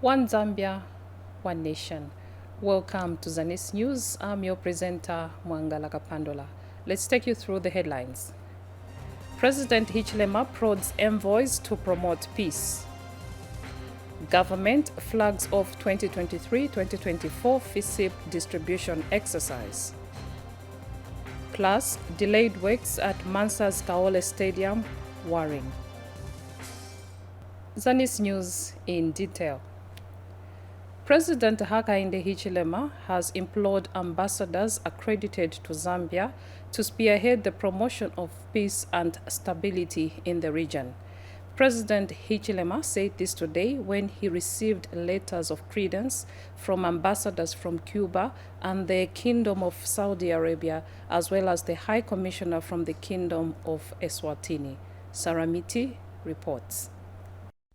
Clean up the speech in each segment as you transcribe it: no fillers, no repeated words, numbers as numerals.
One Zambia, one nation. Welcome to Zanis News. I'm your presenter, Mwangala Kapandola. Let's take you through the headlines. President Hichilema prods envoys to promote peace. Government flags off 2023-2024 FISIP distribution exercise. Plus, delayed works at Mansa's Kaole Stadium, worrying. Zanis News in detail. President Hakainde Hichilema has implored ambassadors accredited to Zambia to spearhead the promotion of peace and stability in the region. President Hichilema said this today when he received letters of credence from ambassadors from Cuba and the Kingdom of Saudi Arabia, as well as the High Commissioner from the Kingdom of Eswatini. Saramiti reports.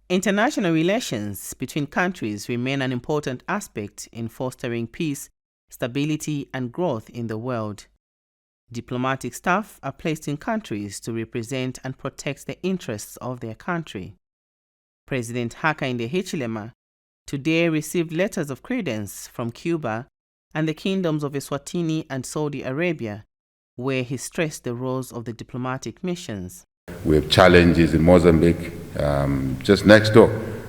International relations between countries remain an important aspect in fostering peace, stability, and growth in the world. Diplomatic staff are placed in countries to represent and protect the interests of their country. President Hakainde Hichilema today received letters of credence from Cuba and the kingdoms of Eswatini and Saudi Arabia, where he stressed the roles of the diplomatic missions. We have challenges in Mozambique, just next door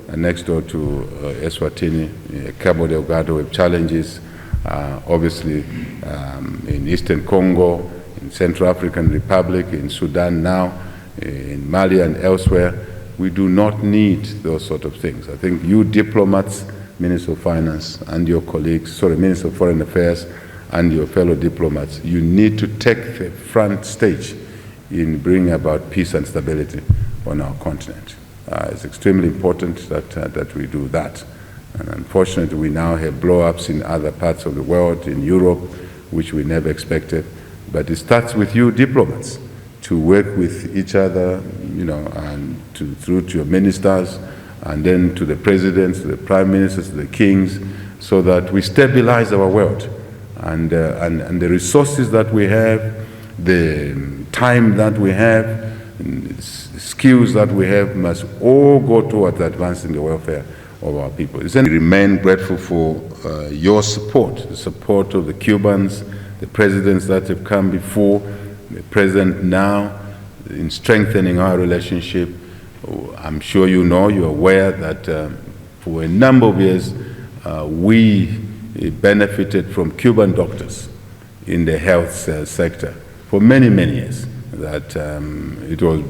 to Eswatini, Cabo Delgado. We have challenges, obviously, in Eastern Congo, in Central African Republic, in Sudan now, in Mali and elsewhere. We do not need those sort of things. I think you diplomats, Minister of Finance and your colleagues, Minister of Foreign Affairs and your fellow diplomats, you need to take the front stage in bringing about peace and stability on our continent. It's extremely important that we do that. And unfortunately, we now have blow-ups in other parts of the world, in Europe, which we never expected. But it starts with you diplomats to work with each other, and through to your ministers, and then to the presidents, to the prime ministers, to the kings, so that we stabilize our world. And the resources that we have, the time that we have, skills that we have must all go towards advancing the welfare of our people. We remain grateful for your support, the support of the Cubans, the presidents that have come before, the president now, in strengthening our relationship. I'm sure you're aware that for a number of years we benefited from Cuban doctors in the health sector for many, many years. That it was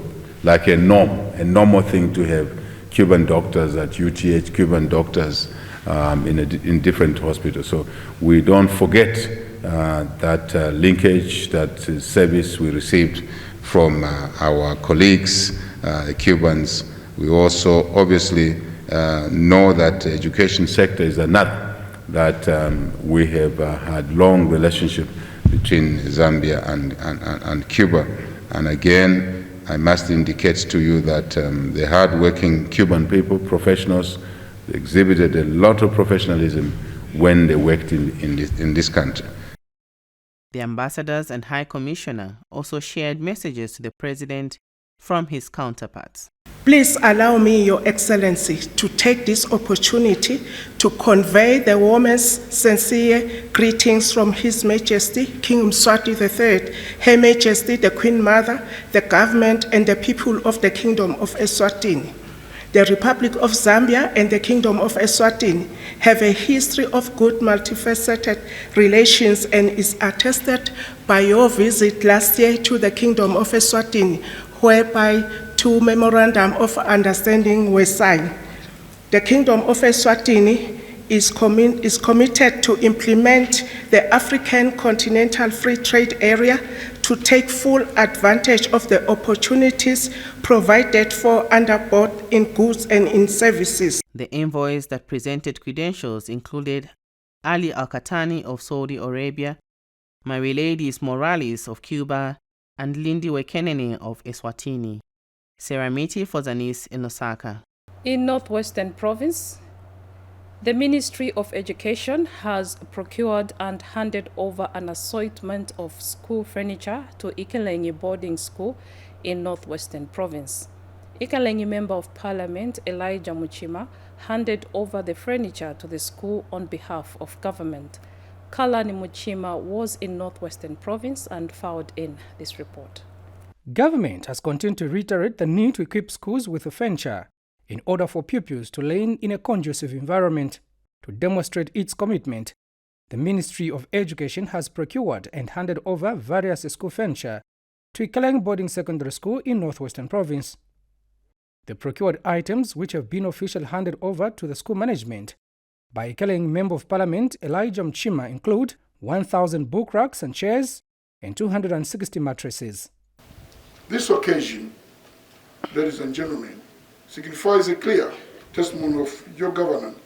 like a normal thing to have Cuban doctors at UTH, Cuban doctors in different hospitals. So we don't forget that linkage, that service we received from our colleagues, the Cubans. We also obviously know that the education sector is another that we have had long relationship between Zambia and Cuba. And again, I must indicate to you that the hard-working Cuban people, professionals, exhibited a lot of professionalism when they worked in this country. The ambassadors and High Commissioner also shared messages to the President from his counterparts. Please allow me, Your Excellency, to take this opportunity to convey the warmest, sincere greetings from His Majesty, King Mswati III, Her Majesty, the Queen Mother, the government, and the people of the Kingdom of Eswatini. The Republic of Zambia and the Kingdom of Eswatini have a history of good multifaceted relations and is attested by your visit last year to the Kingdom of Eswatini, whereby 2 memorandum of understanding were signed. The Kingdom of Eswatini is committed to implement the African Continental Free Trade Area to take full advantage of the opportunities provided for under both in goods and in services. The envoys that presented credentials included Ali Al-Khatani of Saudi Arabia, Mary Ladies Morales of Cuba, and Lindy Wekenene of Eswatini. Saramiti for Zanis in Osaka. In Northwestern Province, the Ministry of Education has procured and handed over an assortment of school furniture to Ikelenyi Boarding School in Northwestern Province. Ikalenyi Member of Parliament Elijah Muchima handed over the furniture to the school on behalf of government. Kalani Muchima was in Northwestern Province and filed in this report. Government has continued to reiterate the need to equip schools with furniture in order for pupils to learn in a conducive environment. To demonstrate its commitment, the Ministry of Education has procured and handed over various school furniture to Ikaleng Boarding Secondary School in Northwestern Province. The procured items, which have been officially handed over to the school management by Ikaleng Member of Parliament Elijah Muchima, include 1,000 book racks and chairs and 260 mattresses. This occasion, ladies and gentlemen, signifies a clear testimony of your governance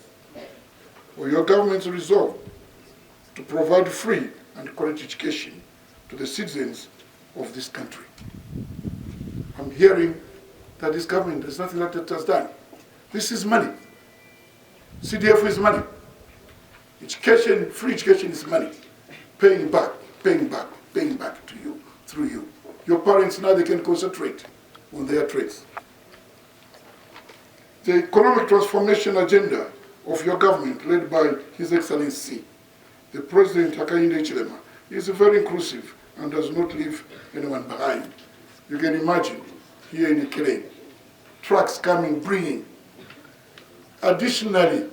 or your government's resolve to provide free and quality education to the citizens of this country. I'm hearing that this government, there's nothing that it has done. This is money. CDF is money. Education, free education is money. Paying back to you, through you. Your parents now they can concentrate on their trades. The economic transformation agenda of your government, led by His Excellency, the President Hakainde Hichilema, is very inclusive and does not leave anyone behind. You can imagine here in Ikaleng, trucks coming, bringing. Additionally,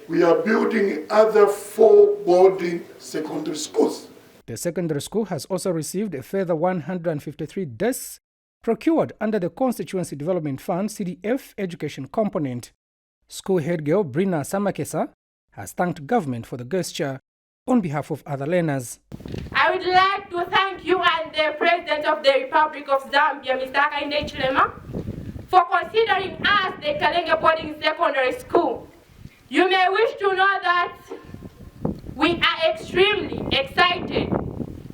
we are building other 4 boarding secondary schools. The secondary school has also received a further 153 desks procured under the Constituency Development Fund CDF education component. School head girl Brina Samakesa has thanked government for the gesture on behalf of other learners. I would like to thank you and the President of the Republic of Zambia, Mr. Hakainde Hichilema, for considering us the Ikaleng Boarding Secondary School. You may wish to know that we are extremely excited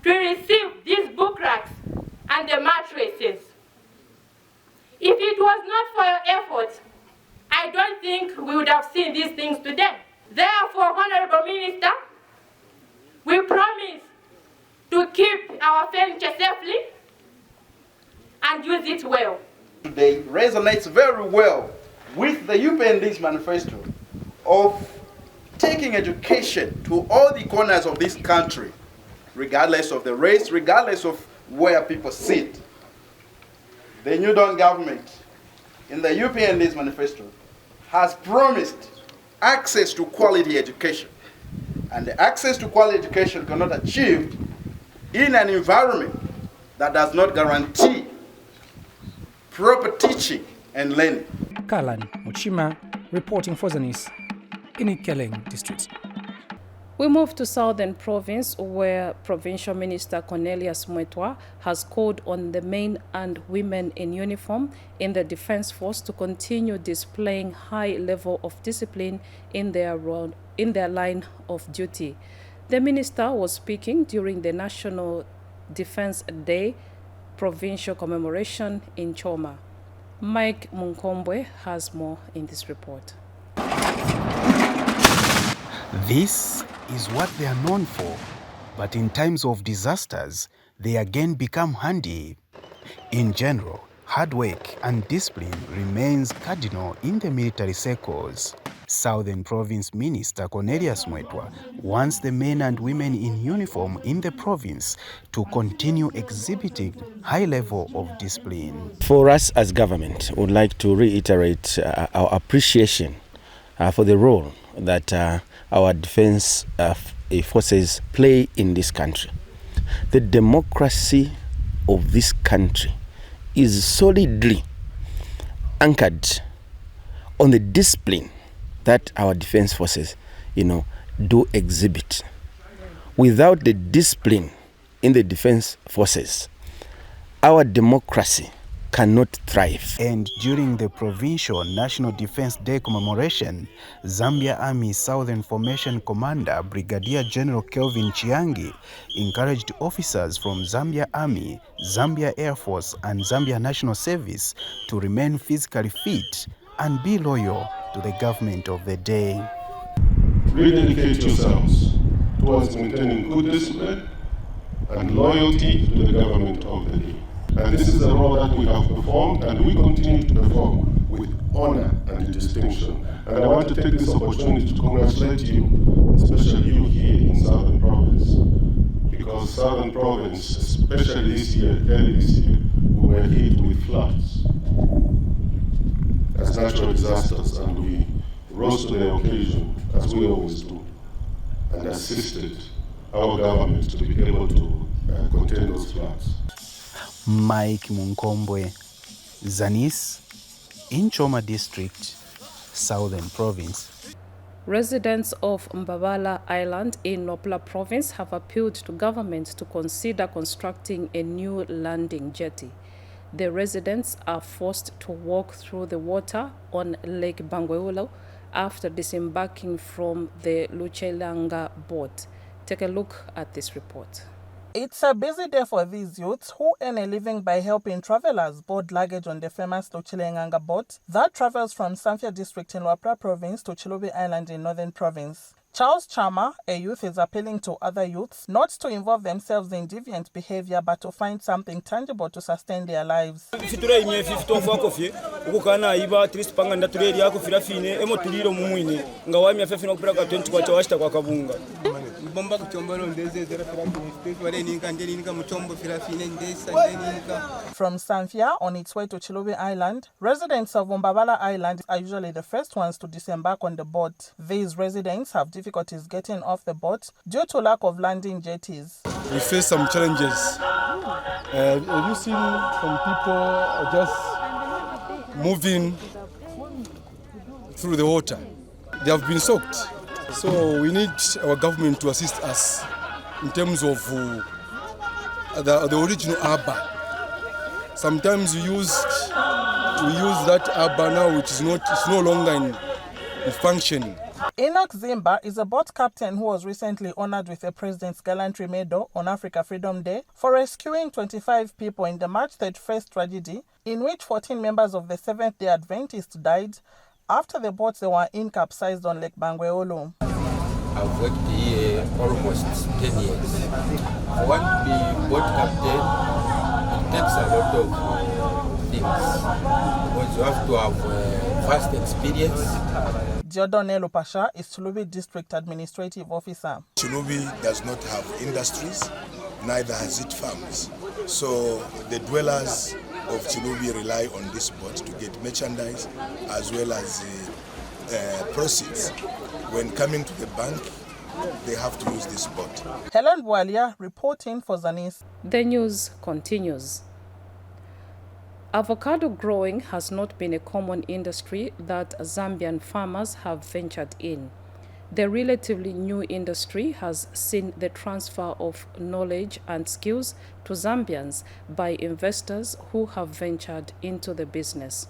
to receive these book racks and the mattresses. If it was not for your efforts, I don't think we would have seen these things today. Therefore, Honorable Minister, we promise to keep our furniture safely and use it well. Today resonates very well with the UPND's manifesto of taking education to all the corners of this country, regardless of the race, regardless of where people sit. The New Dawn government, in the UPND's manifesto, has promised access to quality education. And the access to quality education cannot achieve in an environment that does not guarantee proper teaching and learning. Kalani Muchima reporting for Zanis in Ikaleng district. We move to Southern Province, where Provincial Minister Cornelius Mwetwa has called on the men and women in uniform in the Defence Force to continue displaying high level of discipline in their line of duty. The minister was speaking during the National Defence Day provincial commemoration in Choma. Mike Munkombwe has more in this report. This is what they are known for, but in times of disasters, they again become handy. In general, hard work and discipline remains cardinal in the military circles. Southern Province Minister Cornelius Mwetwa wants the men and women in uniform in the province to continue exhibiting high level of discipline. For us as government, we would like to reiterate our appreciation for the role that our defense forces play in this country. The democracy of this country is solidly anchored on the discipline that our defense forces, do exhibit. Without the discipline in the defense forces, our democracy cannot thrive. And during the Provincial National Defense Day commemoration, Zambia Army Southern Formation Commander Brigadier General Kelvin Chiangi encouraged officers from Zambia Army, Zambia Air Force and Zambia National Service to remain physically fit and be loyal to the government of the day. Rededicate yourselves towards maintaining good discipline and loyalty to the government of the day. And this is a role that we have performed and we continue to perform with honor and distinction. And I want to take this opportunity to congratulate you, especially you here in Southern Province, because Southern Province, especially this year, early this year, we were hit with floods as natural disasters, and we rose to the occasion, as we always do, and assisted our government to be able to contain those floods. Mike Munkombwe, Zanis, in Choma District, Southern Province. Residents of Mbabala Island in Nopla Province have appealed to government to consider constructing a new landing jetty. The residents are forced to walk through the water on Lake Bangweolo after disembarking from the Luchelanga boat. Take a look at this report. It's a busy day for these youths who earn a living by helping travelers board luggage on the famous Luchelanga boat that travels from Samfya district in Luapra province to Chilubi Island in Northern Province. Charles Chama, a youth, is appealing to other youths not to involve themselves in deviant behavior but to find something tangible to sustain their lives. From Samfya on its way to Chilubi Island, residents of Mbabala Island are usually the first ones to disembark on the boat. These residents have difficulties getting off the boat due to lack of landing jetties. We face some challenges. Have you seen some people just moving through the water? They have been soaked. So we need our government to assist us in terms of the original arbor. Sometimes we use that arbor now, which is no longer in functioning. Enoch Zimba is a boat captain who was recently honored with the President's Gallantry Medal on Africa Freedom Day for rescuing 25 people in the March 31st tragedy, in which 14 members of the Seventh-day Adventists died after the boats they were in capsized on Lake Bangweolo. I've worked here almost 10 years. I want to be boat captain. It takes a lot of things because you have to have vast experience. Diodone Pasha is Chilubi District Administrative Officer. Chilubi does not have industries, neither has it farms. So the dwellers of Chilubi rely on this boat to get merchandise as well as proceeds. When coming to the bank, they have to use this boat. Helen Bwalia reporting for Zanis. The news continues. Avocado growing has not been a common industry that Zambian farmers have ventured in. The relatively new industry has seen the transfer of knowledge and skills to Zambians by investors who have ventured into the business.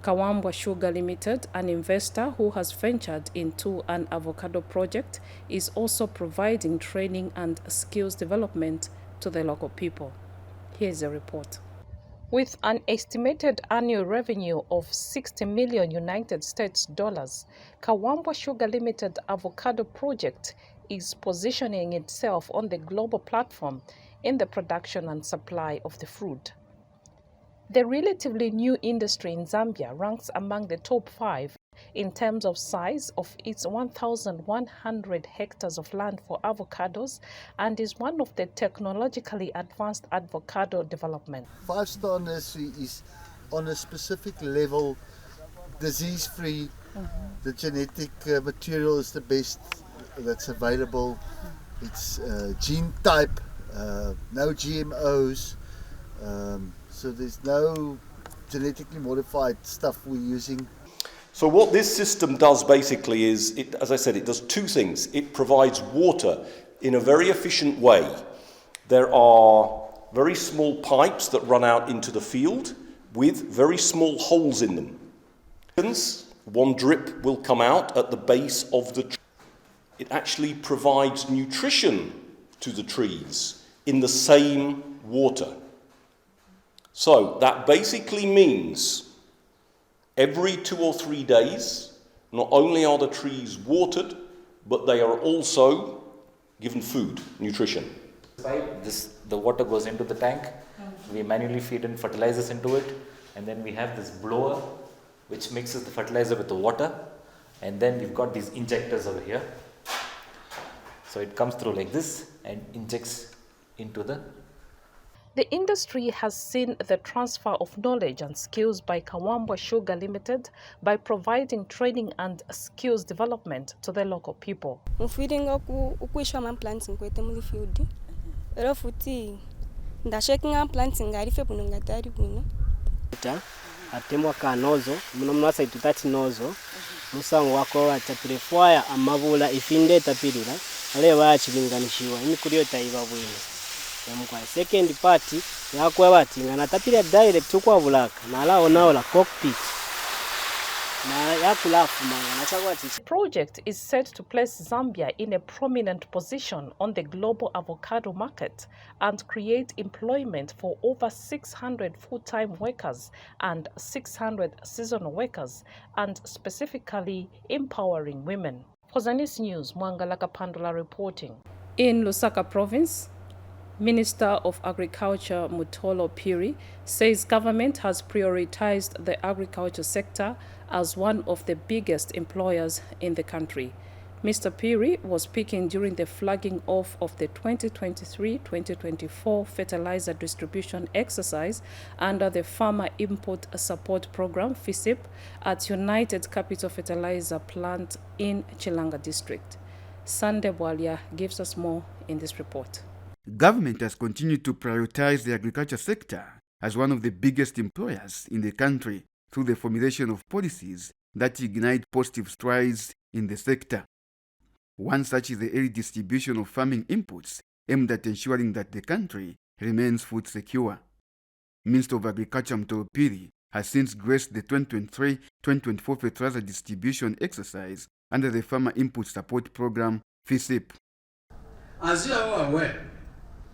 Kawambwa Sugar Limited, an investor who has ventured into an avocado project, is also providing training and skills development to the local people. Here's a report. With an estimated annual revenue of 60 million United States dollars, Kawambwa Sugar Limited avocado project is positioning itself on the global platform in the production and supply of the fruit. The relatively new industry in Zambia ranks among the top 5 in terms of size of its 1,100 hectares of land for avocados and is one of the technologically advanced avocado development. 5-star nursery is on a specific level, disease-free. The genetic material is the best that's available. It's gene type, no GMOs. So there's no genetically modified stuff we're using. So what this system does basically is, as I said, it does two things. It provides water in a very efficient way. There are very small pipes that run out into the field with very small holes in them. One drip will come out at the base of the tree. It actually provides nutrition to the trees in the same water. So that basically means every 2 or 3 days, not only are the trees watered, but they are also given food, nutrition. The water goes into the tank we manually feed in fertilizers into it, and then we have this blower which mixes the fertilizer with the water, and then we've got these injectors over here. So it comes through like this and injects into the... The industry has seen the transfer of knowledge and skills by Kawambwa Sugar Limited by providing training and skills development to the local people. Mfidinga ukuishwa man planting kwete muli field. Ero futi ndasheki nga planting arife bununga tari buno. Atemwa kanozo muno mwasa itutati nozo musango wako atapirefwaya amabula ifinde tapirira ale bachilinganishiwa imikuriyo taiba bwino. Yamukwa second party yakwa bati ngana tapira direct kwa bulaka na lao nao la cockpit. The project is set to place Zambia in a prominent position on the global avocado market and create employment for over 600 full-time workers and 600 seasonal workers, and specifically empowering women. For Zanis News, Mwangalaka Pandula reporting. In Lusaka Province, Minister of Agriculture Mutolo Piri says government has prioritized the agriculture sector as one of the biggest employers in the country. Mr. Piri was speaking during the flagging off of the 2023-2024 fertilizer distribution exercise under the Farmer Input Support Program (FISIP) at United Capital Fertilizer Plant in Chilanga District. Sande Bwalia gives us more in this report. Government has continued to prioritize the agriculture sector as one of the biggest employers in the country through the formulation of policies that ignite positive strides in the sector. One such is the early distribution of farming inputs aimed at ensuring that the country remains food secure. Minister of Agriculture Mutolo Piri has since graced the 2023-2024 fertilizer distribution exercise under the Farmer Input Support Program (FISIP). As you are all aware,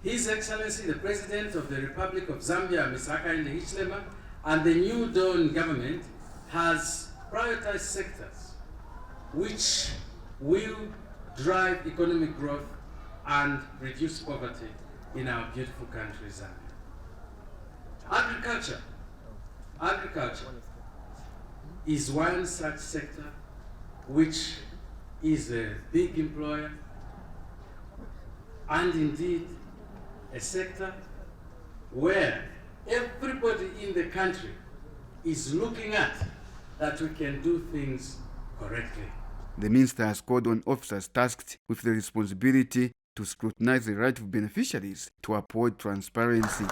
His Excellency the President of the Republic of Zambia, Mr. Hakainde Hichilema, and the New Dawn government has prioritized sectors which will drive economic growth and reduce poverty in our beautiful country, Zambia. Agriculture is one such sector which is a big employer and indeed a sector where everybody in the country is looking at that we can do things correctly. The minister has called on officers tasked with the responsibility to scrutinize the right of beneficiaries to uphold transparency.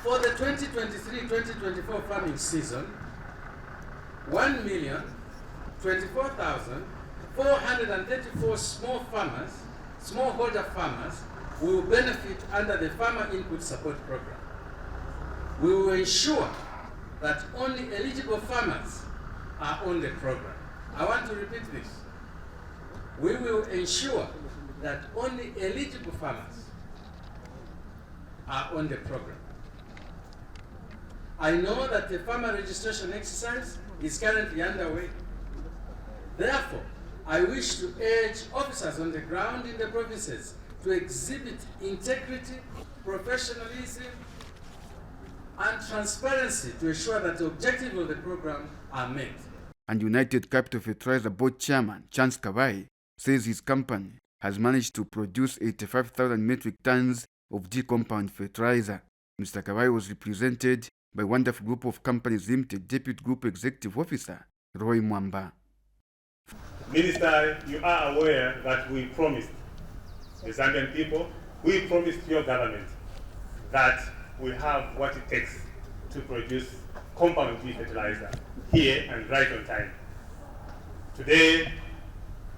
For the 2023-2024 farming season, 1,024,434 smallholder farmers will benefit under the Farmer Input Support Program. We will ensure that only eligible farmers are on the program. I want to repeat this. We will ensure that only eligible farmers are on the program. I know that the farmer registration exercise is currently underway. Therefore, I wish to urge officers on the ground in the provinces to exhibit integrity, professionalism, and transparency to ensure that the objectives of the program are met. And United Capital Fertilizer Board Chairman Chance Kawai says his company has managed to produce 85,000 metric tons of D-compound fertilizer. Mr. Kawai was represented by Wonderful Group of Companies Limited Deputy Group Executive Officer Roy Mwamba. Minister, you are aware that we promised the Zambian people, we promised your government that we have what it takes to produce compound G fertilizer here and right on time. Today,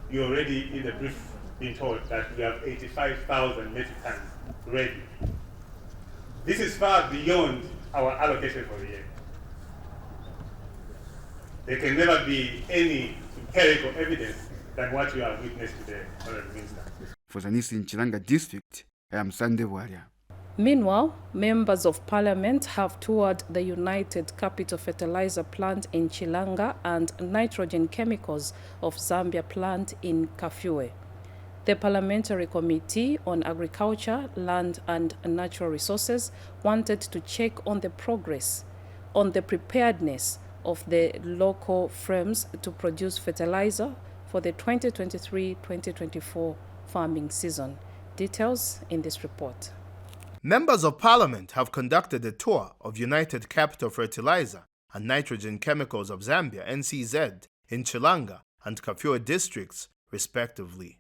you already in the brief been told that we have 85,000 metric tons ready. This is far beyond our allocation for the year. There can never be any empirical evidence than what you have witnessed today, Honorable Minister. For Zanis in Chilanga District, I am Sande Bwalia. Meanwhile, members of parliament have toured the United Capital Fertilizer Plant in Chilanga and Nitrogen Chemicals of Zambia plant in Kafue. The Parliamentary Committee on Agriculture, Land and Natural Resources wanted to check on the progress, on the preparedness of the local firms to produce fertilizer for the 2023-2024 farming season. Details in this report. Members of Parliament have conducted a tour of United Capital Fertilizer and Nitrogen Chemicals of Zambia, NCZ, in Chilanga and Kafue districts, respectively.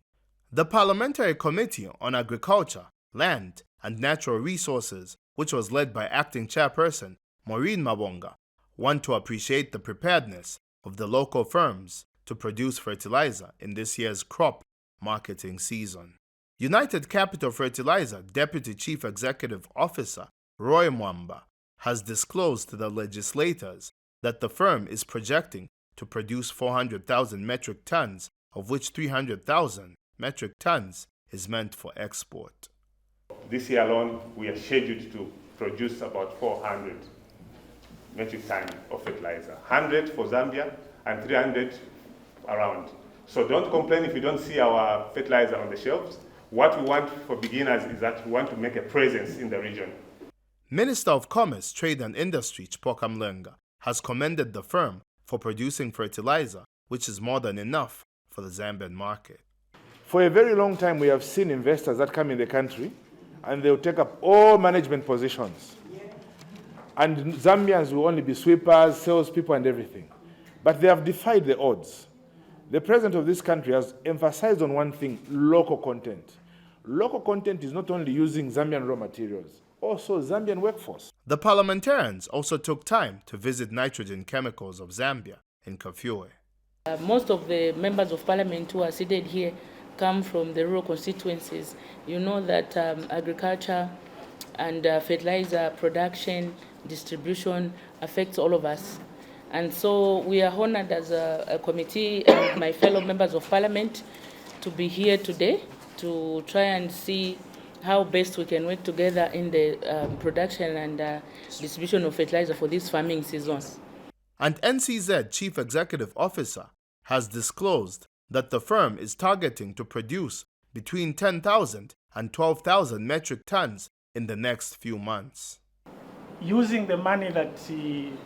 The Parliamentary Committee on Agriculture, Land and Natural Resources, which was led by Acting Chairperson Maureen Mabonga, want to appreciate the preparedness of the local firms to produce fertilizer in this year's crop marketing season. United Capital Fertilizer Deputy Chief Executive Officer Roy Mwamba has disclosed to the legislators that the firm is projecting to produce 400,000 metric tons, of which 300,000 metric tons is meant for export. This year alone, we are scheduled to produce about 400 metric tons of fertilizer, 100 for Zambia and 300 around. So don't complain if you don't see our fertilizer on the shelves. What we want for beginners is that we want to make a presence in the region. Minister of Commerce, Trade and Industry Chipoka Mlenga has commended the firm for producing fertilizer, which is more than enough for the Zambian market. For a very long time, we have seen investors that come in the country and they'll take up all management positions. And Zambians will only be sweepers, salespeople, and everything. But they have defied the odds. The president of this country has emphasized on one thing: local content. Local content is not only using Zambian raw materials, also Zambian workforce. The parliamentarians also took time to visit Nitrogen Chemicals of Zambia in Kafue. Most of the members of parliament who are seated here come from the rural constituencies. You know that agriculture and fertilizer production, distribution affects all of us. And so we are honored as a committee and my fellow members of parliament to be here today to try and see how best we can work together in the production and distribution of fertilizer for this farming season. And NCZ Chief Executive Officer has disclosed that the firm is targeting to produce between 10,000 and 12,000 metric tons in the next few months. Using the money that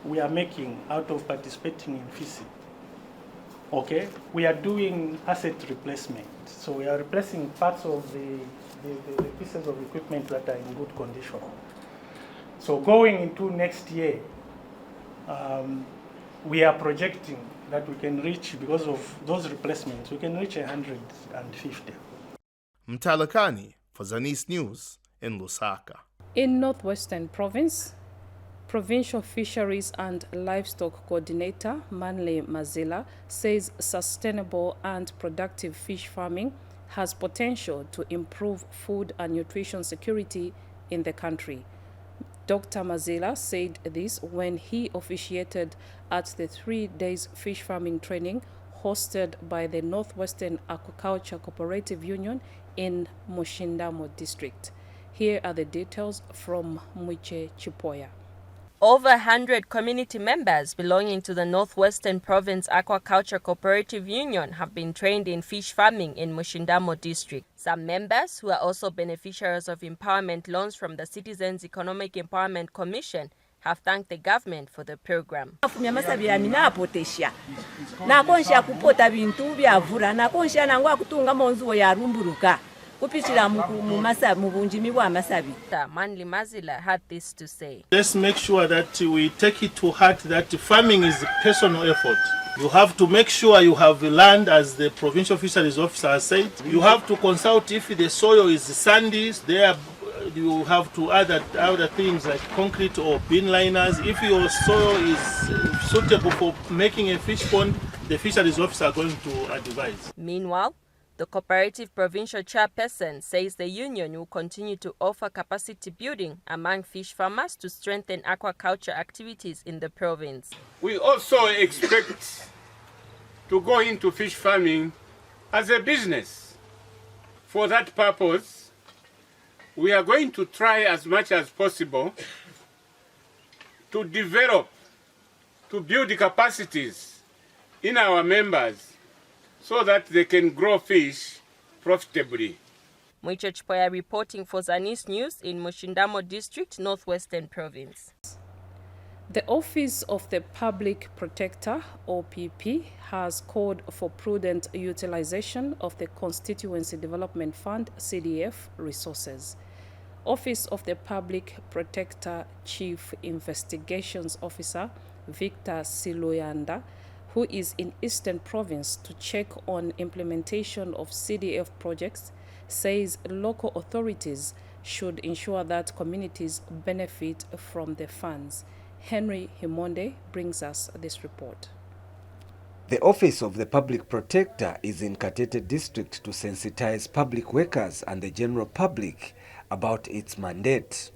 we are making out of participating in FISI, okay, we are doing asset replacement. So we are replacing parts of the pieces of equipment that are in good condition. So going into next year, we are projecting that we can reach, because of those replacements, we can reach 150. Mtalakani for Zanis News in Lusaka. In Northwestern Province, Provincial Fisheries and Livestock Coordinator Manley Mazila says sustainable and productive fish farming has potential to improve food and nutrition security in the country. Dr. Mazila said this when he officiated at the 3 days fish farming training hosted by the Northwestern Aquaculture Cooperative Union in Mushindamo district. Here are the details from Mwiche Chipoya. Over 100 community members belonging to the Northwestern Province Aquaculture Cooperative Union have been trained in fish farming in Mushindamo district. Some members, who are also beneficiaries of empowerment loans from the Citizens Economic Empowerment Commission, have thanked the government for the program. Manli Mazila had this to say. Let's make sure that we take it to heart that farming is a personal effort. You have to make sure you have the land, as the provincial fisheries officer has said. You have to consult if the soil is sandy. There you have to add other things like concrete or bin liners. If your soil is suitable for making a fish pond, the fisheries officer are going to advise. Meanwhile, the cooperative provincial chairperson says the union will continue to offer capacity building among fish farmers to strengthen aquaculture activities in the province. We also expect to go into fish farming as a business. For that purpose, we are going to try as much as possible to develop, to build capacities in our members so that they can grow fish profitably. Mwicho Chipoya reporting for Zanis News in Mushindamo District, Northwestern Province. The Office of the Public Protector, OPP, has called for prudent utilization of the Constituency Development Fund, CDF, resources. Office of the Public Protector Chief Investigations Officer, Victor Siluyanda, who is in Eastern Province to check on implementation of CDF projects, says local authorities should ensure that communities benefit from the funds. Henry Himonde brings us this report. The Office of the Public Protector is in Katete District to sensitize public workers and the general public about its mandate.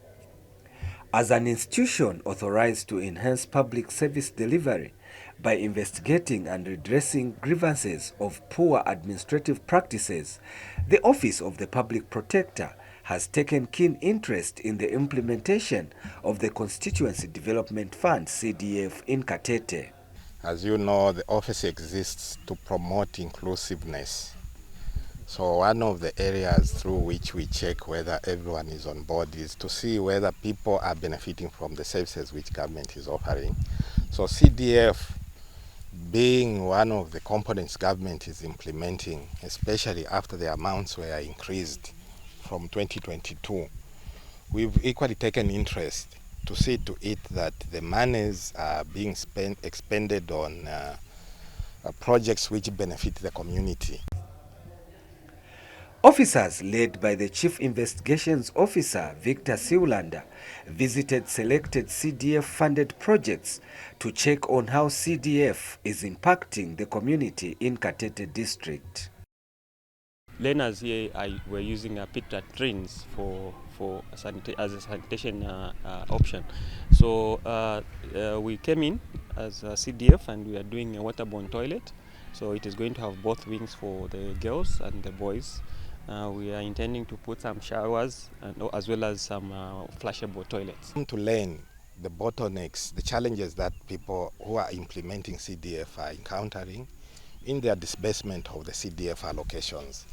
As an institution authorized to enhance public service delivery by investigating and redressing grievances of poor administrative practices, the Office of the Public Protector has taken keen interest in the implementation of the Constituency Development Fund, CDF, in Katete. As you know, the office exists to promote inclusiveness. So one of the areas through which we check whether everyone is on board is to see whether people are benefiting from the services which government is offering. So CDF, being one of the components government is implementing, especially after the amounts were increased from 2022, we've equally taken interest to see to it that the monies are being expended on projects which benefit the community. Officers led by the Chief Investigations Officer, Victor Siulanda, visited selected CDF-funded projects to check on how CDF is impacting the community in Katete District. Learners here were using pit trains as a sanitation option. So we came in as a CDF and we are doing a waterborne toilet. So it is going to have both wings for the girls and the boys. We are intending to put some showers and as well as some flushable toilets. To learn the bottlenecks, the challenges that people who are implementing CDF are encountering in their disbursement of the CDF allocations.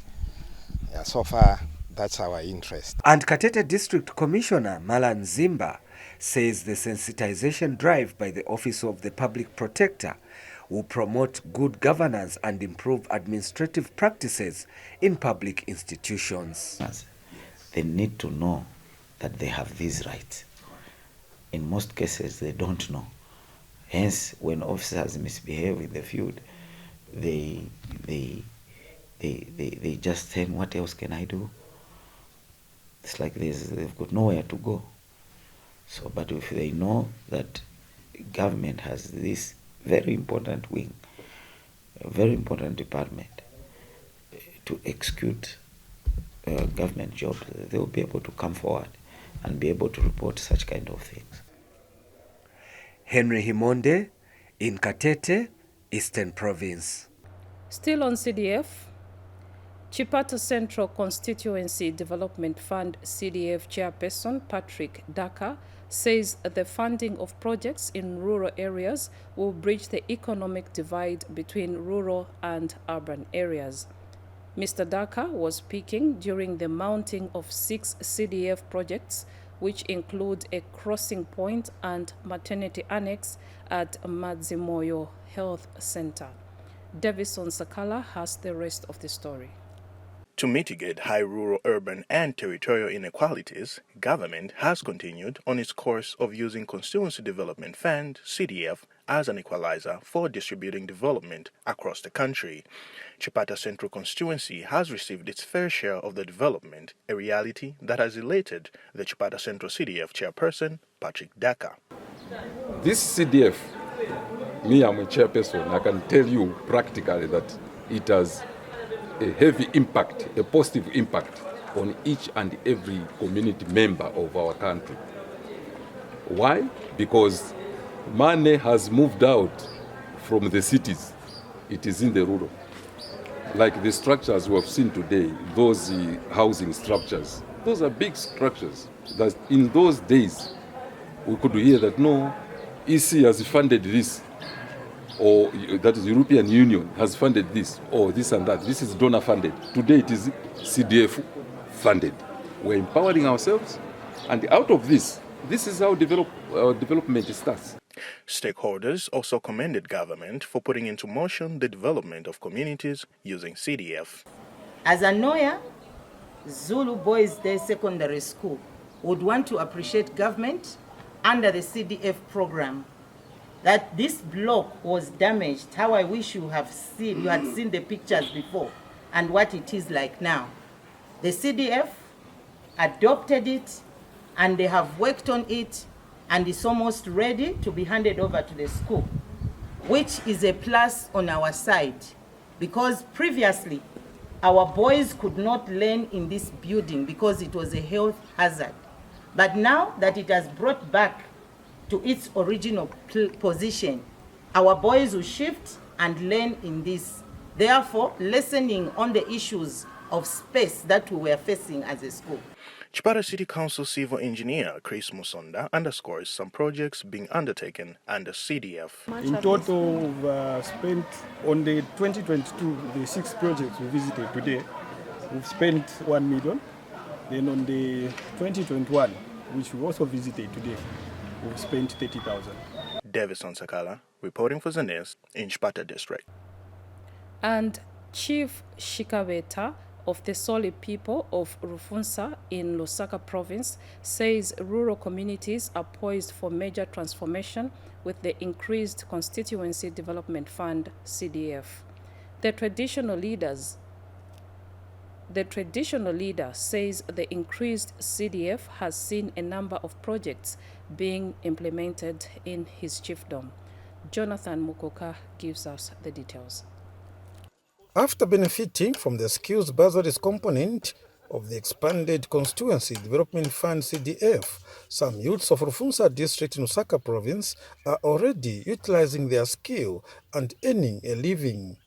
Yeah, so far, that's our interest. And Katete District Commissioner Malan Zimba says the sensitization drive by the Office of the Public Protector will promote good governance and improve administrative practices in public institutions. They need to know that they have these rights. In most cases, they don't know. Hence, when officers misbehave in the field, they just say, what else can I do? It's like they've got nowhere to go. So, but if they know that government has this very important wing, a very important department to execute government jobs, they will be able to come forward and be able to report such kind of things. Henry Himonde in Katete, Eastern Province. Still on CDF, Chipata Central Constituency Development Fund CDF Chairperson Patrick Daka says the funding of projects in rural areas will bridge the economic divide between rural and urban areas. Mr. Daka was speaking during the mounting of 6 CDF projects, which include a crossing point and maternity annex at Madzimoyo Health Center. Davison Sakala has the rest of the story. To mitigate high rural, urban, and territorial inequalities, government has continued on its course of using Constituency Development Fund, CDF, as an equalizer for distributing development across the country. Chipata Central Constituency has received its fair share of the development, a reality that has elated the Chipata Central CDF chairperson, Patrick Daka. This CDF, me, I'm a chairperson, I can tell you practically that it has a heavy impact, a positive impact on each and every community member of our country. Why? Because money has moved out from the cities. It is in the rural. Like the structures we have seen today, those housing structures, those are big structures. That in those days, we could hear that no, EC has funded this. or that is European Union has funded this, or this and that. This is donor funded. Today it is CDF funded. We're empowering ourselves, and out of this is how development starts. Stakeholders also commended government for putting into motion the development of communities using CDF. As a Noya, Zulu Boys Day Secondary School would want to appreciate government under the CDF program that this block was damaged. How I wish you had seen the pictures before and what it is like now. The CDF adopted it and they have worked on it and it's almost ready to be handed over to the school, which is a plus on our side because previously our boys could not learn in this building because it was a health hazard. But now that it has brought back to its original position, our boys will shift and learn in this, therefore lessening on the issues of space that we were facing as a school. Chipata City Council Civil Engineer Chris Musonda underscores some projects being undertaken under CDF. In total, we've spent on the 2022, the 6 projects we visited today, we've spent 1 million. Then on the 2021, which we also visited today, we've spent 30,000. Davison Sakala, reporting for Zanis in Chipata District. And Chief Shikaweta of the Soli people of Rufunsa in Lusaka province says rural communities are poised for major transformation with the increased Constituency Development Fund, CDF. The traditional leader says the increased CDF has seen a number of projects being implemented in his chiefdom. Jonathan Mukoka gives us the details. After benefiting from the skills bursaries component of the expanded Constituency Development Fund CDF, some youths of Rufunsa district in Lusaka province are already utilizing their skill and earning a living.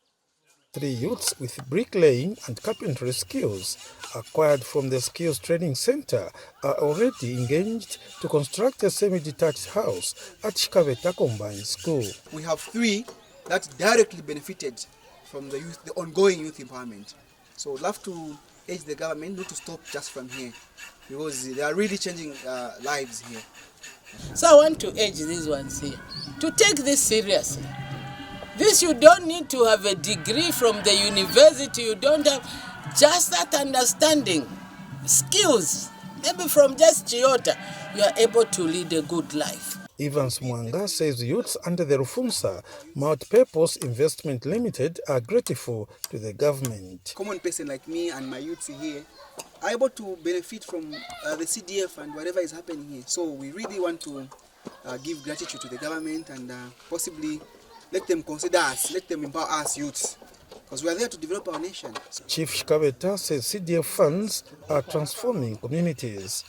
3 youths with bricklaying and carpentry skills acquired from the Skills Training Center are already engaged to construct a semi-detached house at Shikaweta Combined School. We have 3 that directly benefited from the ongoing youth empowerment. So I'd love to urge the government not to stop just from here because they are really changing lives here. So I want to urge these ones here to take this seriously. This you don't need to have a degree from the university, you don't have just that understanding, skills, maybe from just Chiota, you are able to lead a good life. Evans Mwanga says youths under the Rufunsa Multi-Purpose Investment Limited are grateful to the government. Common person like me and my youths here are able to benefit from the CDF and whatever is happening here. So we really want to give gratitude to the government and possibly let them consider us, let them empower us youths, because we are there to develop our nation. Chief Shikaweta says CDF funds are transforming communities.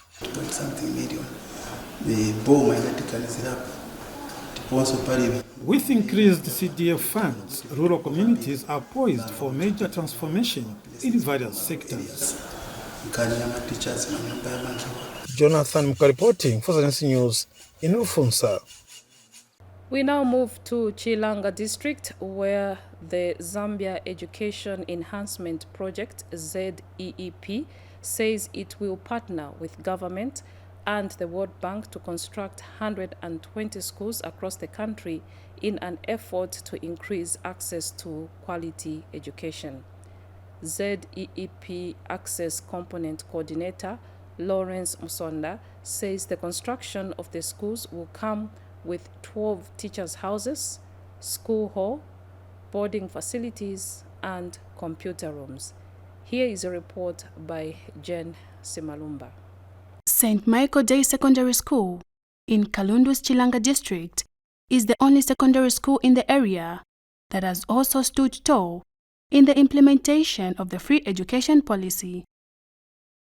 With increased CDF funds, rural communities are poised for major transformation in various sectors. Jonathan Muka reporting for Zanis News in Rufunsa. We now move to Chilanga district where the Zambia Education Enhancement Project, ZEEP, says it will partner with government and the World Bank to construct 120 schools across the country in an effort to increase access to quality education. ZEEP Access Component Coordinator Lawrence Musonda says the construction of the schools will come with 12 teachers' houses, school hall, boarding facilities, and computer rooms. Here is a report by Jen Simalumba. St. Michael Day Secondary School in Kalundu's Chilanga district is the only secondary school in the area that has also stood tall in the implementation of the free education policy.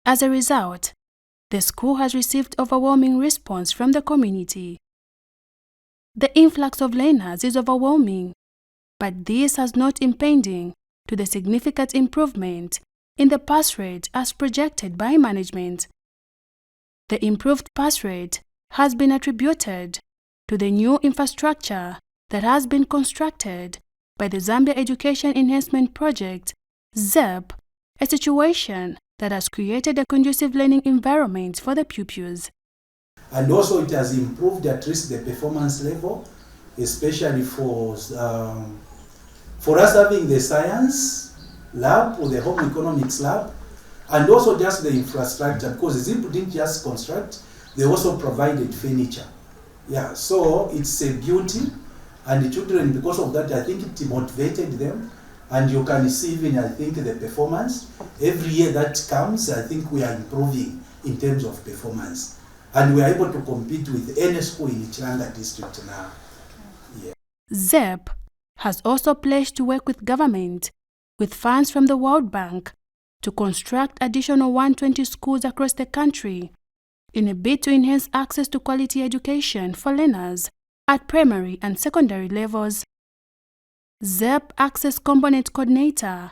As a result, the school has received overwhelming response from the community. The influx of learners is overwhelming, but this has not impeding to the significant improvement in the pass rate as projected by management. The improved pass rate has been attributed to the new infrastructure that has been constructed by the Zambia Education Enhancement Project, ZEP, a situation that has created a conducive learning environment for the pupils. And also it has improved at least the performance level, especially for us having the science lab or the home economics lab, and also just the infrastructure, because ZIP didn't just construct, they also provided furniture. Yeah, so it's a beauty, and the children, because of that, I think it motivated them, and you can see even, I think, the performance. Every year that comes, I think we are improving in terms of performance, and we are able to compete with any school in Chilanga district now. Yeah. ZEP has also pledged to work with government, with funds from the World Bank, to construct additional 120 schools across the country in a bid to enhance access to quality education for learners at primary and secondary levels. ZEP Access Component Coordinator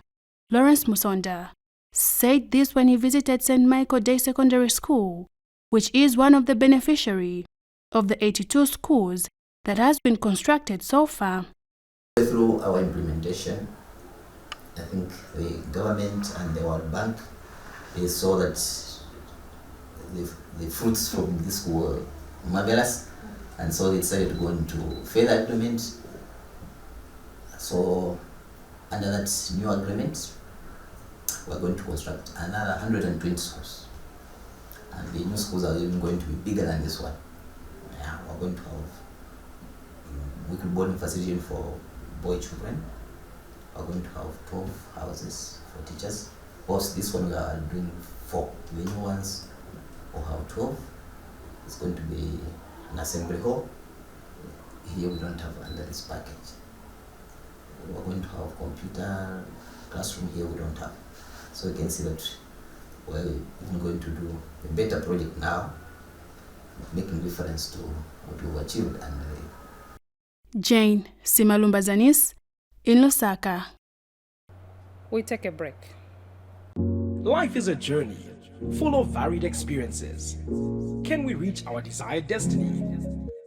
Lawrence Musonda said this when he visited St. Michael Day Secondary School, which is one of the beneficiaries of the 82 schools that has been constructed so far. Through our implementation, I think the government and the World Bank, they saw that the fruits from this were marvelous, and so they decided to go into further implement. So under that new agreement, we're going to construct another 120 schools, and the new schools are even going to be bigger than this one. Yeah, we're going to have weekly boarding facility for boy children. We're going to have 12 houses for teachers. Plus this one we are doing 4. The new ones will have 12. It's going to be an assembly hall. Here we don't have under this package. We're going to have computer classroom. Here we don't have. So you can see that we're even going to do a better project now, making difference to what we've achieved. Jane Simalumba Zanis in Lusaka. We take a break. Life is a journey full of varied experiences. Can we reach our desired destiny?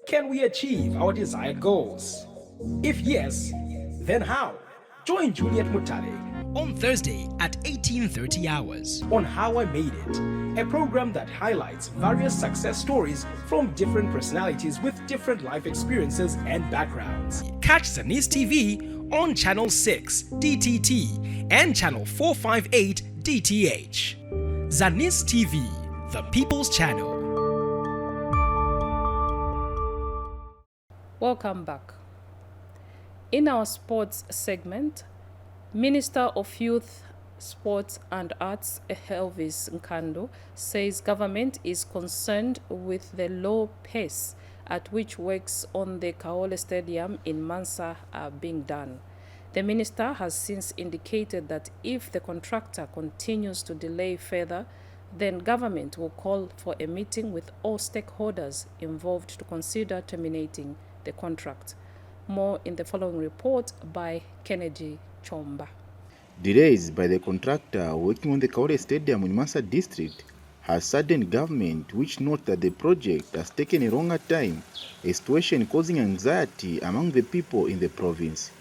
Can we achieve our desired goals? If yes, then how? Join Juliet Mutale on Thursday at 18:30 hours on How I Made It, a program that highlights various success stories from different personalities with different life experiences and backgrounds. Catch Zanis TV on Channel 6 DTT and Channel 458 DTH. Zanis TV, the People's Channel. Welcome back. In our sports segment, Minister of Youth, Sports and Arts Elvis Nkando says government is concerned with the low pace at which works on the Kaole Stadium in Mansa are being done. The minister has since indicated that if the contractor continues to delay further, then government will call for a meeting with all stakeholders involved to consider terminating the contract. More in the following report by Kennedy Chomba. Delays by the contractor working on the Kaole Stadium in Mansa district has saddened government, which note that the project has taken a longer time, a situation causing anxiety among the people in the province.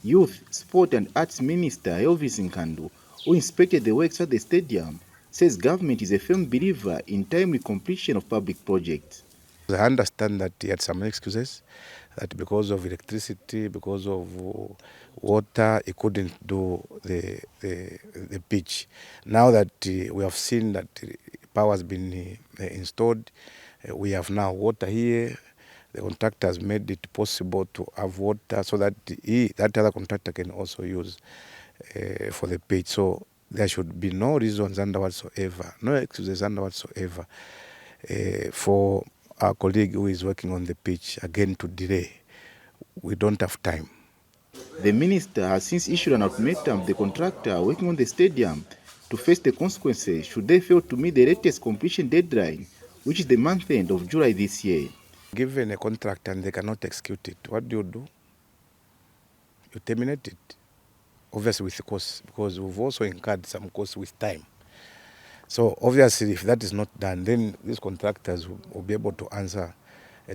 Youth, Sport and Arts Minister Elvis Nkando, who inspected the works at the stadium, says government is a firm believer in timely completion of public projects. I understand that he had some excuses, that because of electricity, because of water, he couldn't do the pitch. Now that we have seen that power has been installed, we have now water here. The contractor has made it possible to have water so that that other contractor can also use for the pitch. So there should be no reasons under whatsoever, no excuses under whatsoever for our colleague who is working on the pitch again to delay. We don't have time. The minister has since issued an ultimatum to the contractor working on the stadium to face the consequences should they fail to meet the latest completion deadline, which is the month end of July this year. Given a contract and they cannot execute it, what do? You terminate it, obviously with the cost, because we've also incurred some costs with time. So obviously if that is not done, then these contractors will be able to answer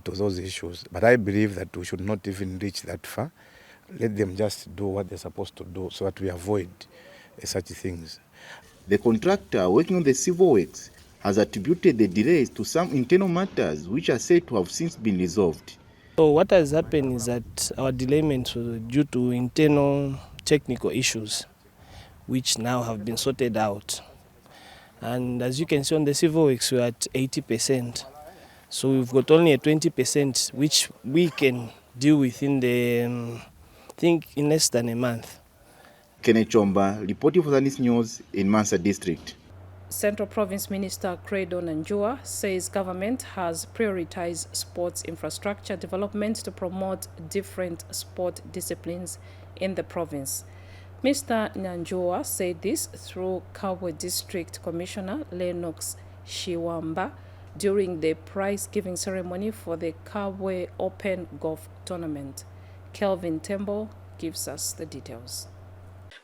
to those issues. But I believe that we should not even reach that far. Let them just do what they're supposed to do so that we avoid such things. The contractor working on the civil works has attributed the delays to some internal matters which are said to have since been resolved. So what has happened is that our delayment was due to internal technical issues which now have been sorted out. And as you can see on the civil works, we're at 80%. So we've got only a 20% which we can deal with in the, I think, in less than a month. Kenneth Chomba, reporting for Zanis News in Mansa District. Central Province Minister Credo Nanjua says government has prioritized sports infrastructure development to promote different sport disciplines in the province. Mr. Nanjua said this through Kabwe District Commissioner Lennox Shiwamba during the prize-giving ceremony for the Kabwe Open Golf Tournament. Kelvin Tembo gives us the details.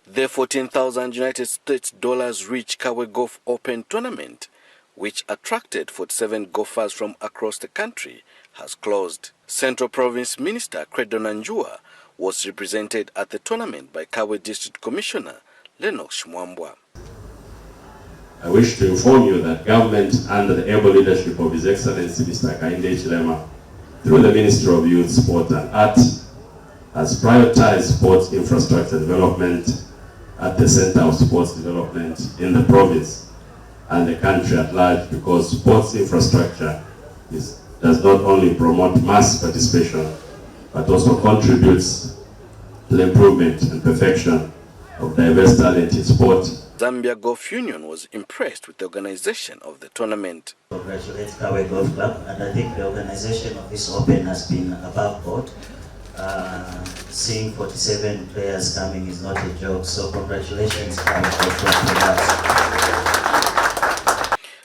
The 14,000 United States dollars rich Kabwe Golf Open Tournament, which attracted 47 golfers from across the country, has closed. Central Province Minister Credo Nanjua was represented at the tournament by Kabwe District Commissioner Lennox Shimwambwa. I wish to inform you that government, under the able leadership of His Excellency Mr. Kainde Hichilema, through the Ministry of Youth, Sport and Art, has prioritized sports infrastructure development at the center of sports development in the province and the country at large, because sports infrastructure does not only promote mass participation, but also contributes to the improvement and perfection of diverse talent in sport. Zambia Golf Union was impressed with the organization of the tournament. Congratulate Kabwe Golf Club, and I think the organization of this Open has been above board. Seeing 47 players coming is not a joke, so congratulations Kabwe Golf Club for that.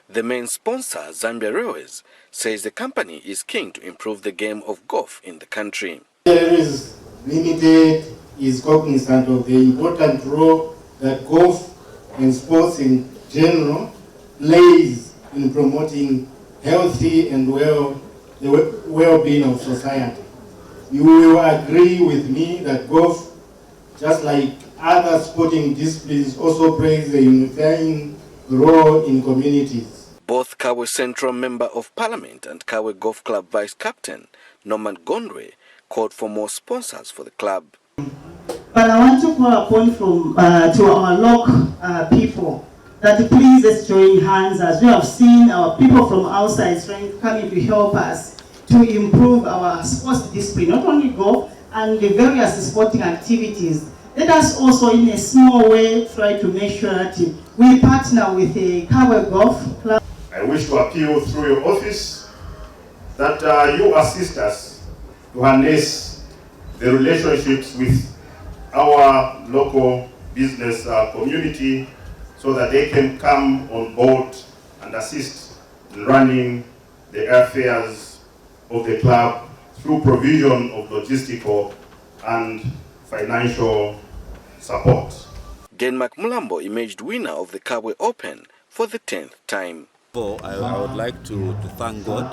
The main sponsor, Zambia Railways, says the company is keen to improve the game of golf in the country. Railways Limited is cognizant of the important role that golf and sports in general plays in promoting healthy and the well-being of society. You will agree with me that golf, just like other sporting disciplines, also plays a unifying role in communities. Both Kabwe Central Member of Parliament and Kabwe Golf Club Vice Captain Norman Gondwe called for more sponsors for the club. But I want to call upon to our local people that please let's join hands, as we have seen our people from outside coming to help us to improve our sports discipline, not only golf and the various sporting activities. Let us also in a small way try to make sure that we partner with the Kabwe Golf Club. I wish to appeal through your office that you assist us to harness the relationships with our local business community so that they can come on board and assist in running the affairs of the club through provision of logistical and financial support. Denmark Mulambo emerged winner of the Kabwe Open for the 10th time. I would like to thank God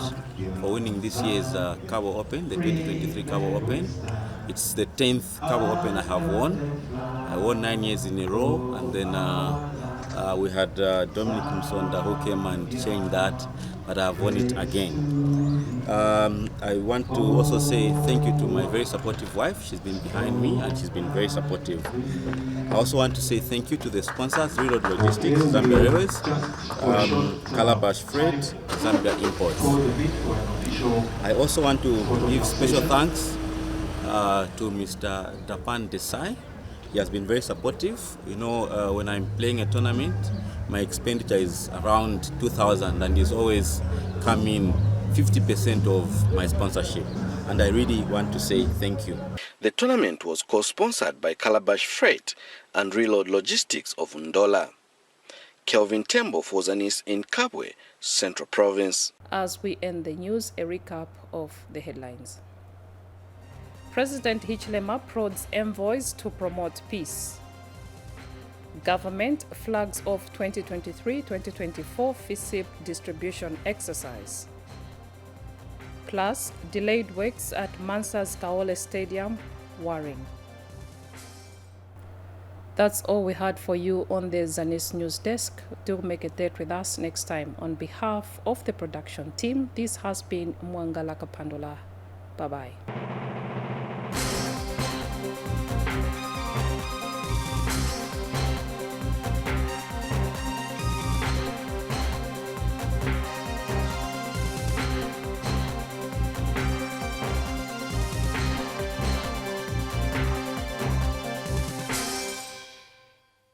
for winning this year's Kabwe Open, the 2023 Kabwe Open. It's the 10th Kabwe Open I have won. I won 9 years in a row, and then we had Dominic Msonda who came and changed that, but I've won it again. I want to also say thank you to my very supportive wife. She's been behind me and she's been very supportive. I also want to say thank you to the sponsors, Reload Logistics, Zambia Railways, Calabash Freight, Zambia Imports. I also want to give special thanks to Mr. Dapan Desai. He has been very supportive. You know, when I'm playing a tournament, my expenditure is around 2,000, and he's always coming 50% of my sponsorship. And I really want to say thank you. The tournament was co-sponsored by Calabash Freight and Reload Logistics of Ndola. Kelvin Tembo for Zanis in Kabwe, Central Province. As we end the news, a recap of the headlines. President Hichilema prods envoys to promote peace. Government flags off 2023-2024 FISIP distribution exercise. plus delayed works at Mansa's Kaole Stadium, Waring. That's all we had for you on the Zanis News Desk. Do make a date with us next time. On behalf of the production team, this has been Mwangala Kapandola. Bye-bye.